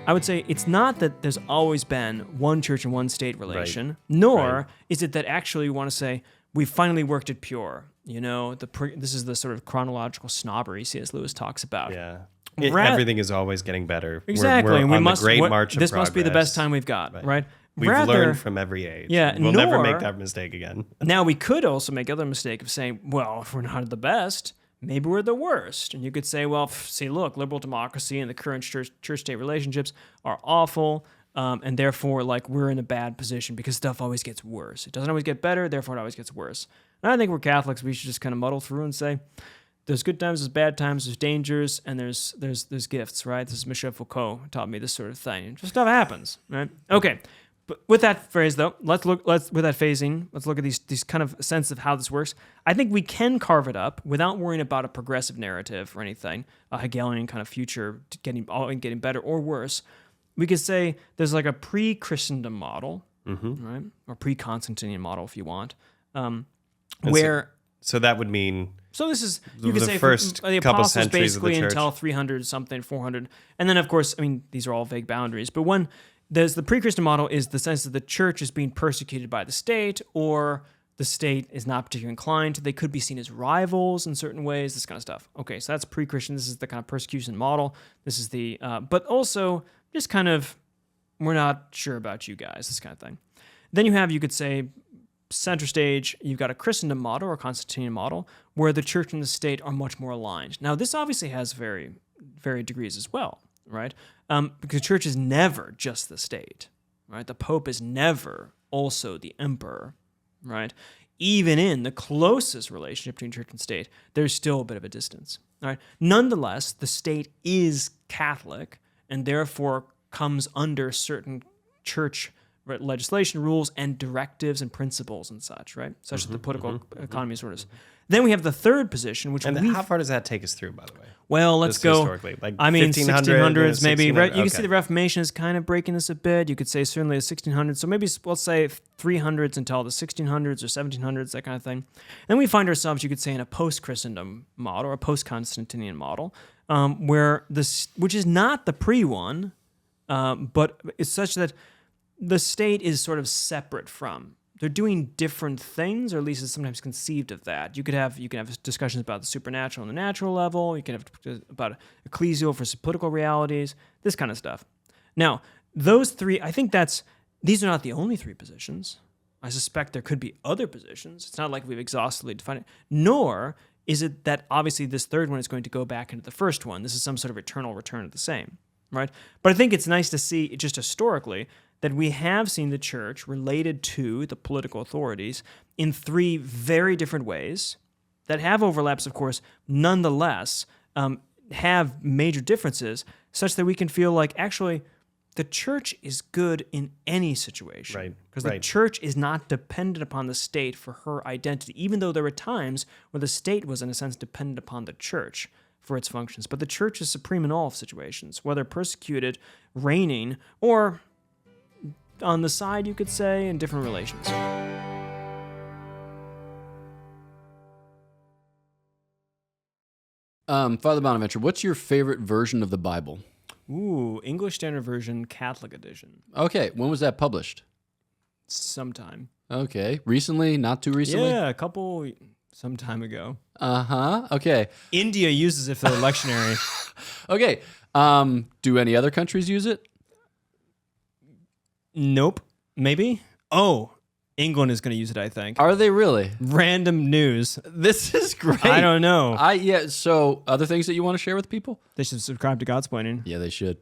I would say it's not that there's always been one church and one state relation, nor is it that actually we want to say we finally worked it pure. This is the sort of chronological snobbery C.S. Lewis talks about. Yeah. Everything is always getting better. Exactly. We're and we on must, the great march of this progress. must be the best time we've got, right? We've learned from every age. Yeah, we'll never make that mistake again. Now, we could also make the other mistake of saying, well, if we're not the best, maybe we're the worst. And you could say, well, see, look, liberal democracy and the current church-state relationships are awful, and therefore, we're in a bad position because stuff always gets worse. It doesn't always get better, therefore it always gets worse. And I think we're Catholics. We should just kind of muddle through and say, there's good times, there's bad times, there's dangers, and there's gifts, right? This is Michel Foucault taught me this sort of thing. Just stuff happens, right? Okay. But with that phrase, though, let's look at these kind of sense of how this works. I think we can carve it up without worrying about a progressive narrative or anything, a Hegelian kind of future getting better or worse. We could say there's a pre-Christendom model, right, or pre-Constantinian model if you want, where. So that would mean. So this is, you could say, first the couple apostles centuries of the basically church. until 300 something, 400, and then of course, these are all vague boundaries, but when. There's the pre-Christian model is the sense that the church is being persecuted by the state, or the state is not particularly inclined. They could be seen as rivals in certain ways, this kind of stuff. Okay, so that's pre-Christian. This is the kind of persecution model. This is the, but also just kind of, we're not sure about you guys, this kind of thing. Then you could say, center stage, you've got a Christendom model or Constantinian model, where the church and the state are much more aligned. Now, this obviously has varied degrees as well, right? Because the church is never just the state, right? The Pope is never also the emperor, right? Even in the closest relationship between church and state, there's still a bit of a distance, all right? Nonetheless, the state is Catholic and therefore comes under certain church legislation, rules, and directives and principles and such, right? Such that the political economy sort of. Then we have the third position, which how far does that take us through, by the way? Well, let's go. Historically, 1600s maybe. You okay. can see the Reformation is kind of breaking this a bit. You could say certainly the 1600s. So maybe let's say 300s until the 1600s or 1700s, that kind of thing. And we find ourselves, you could say, in a post-Christendom model or a post-Constantinian model, which is not the pre-one, but it's such that the state is sort of separate from. They're doing different things, or at least it's sometimes conceived of that. You can have discussions about the supernatural on the natural level. You can have about ecclesial versus political realities, this kind of stuff. Now, those three, I think these are not the only three positions. I suspect there could be other positions. It's not like we've exhaustively defined it, nor is it that obviously this third one is going to go back into the first one. This is some sort of eternal return of the same, right? But I think it's nice to see, just historically, that we have seen the church related to the political authorities in three very different ways that have overlaps, of course, nonetheless have major differences, such that we can feel like actually the church is good in any situation. Right. Because the church is not dependent upon the state for her identity, even though there were times where the state was, in a sense, dependent upon the church for its functions. But the church is supreme in all situations, whether persecuted, reigning, or on the side, you could say, in different relations. Father Bonaventure, what's your favorite version of the Bible? Ooh, English Standard Version, Catholic edition. Okay, when was that published? Sometime. Okay, recently? Not too recently? Yeah, some time ago. Uh-huh, okay. India uses it for their lectionary. Okay, do any other countries use it? Nope. Maybe? Oh, England is going to use it, I think. Are they really? Random news. This is great. I don't know. So other things that you want to share with people? They should subscribe to Godsplaining. Yeah, they should.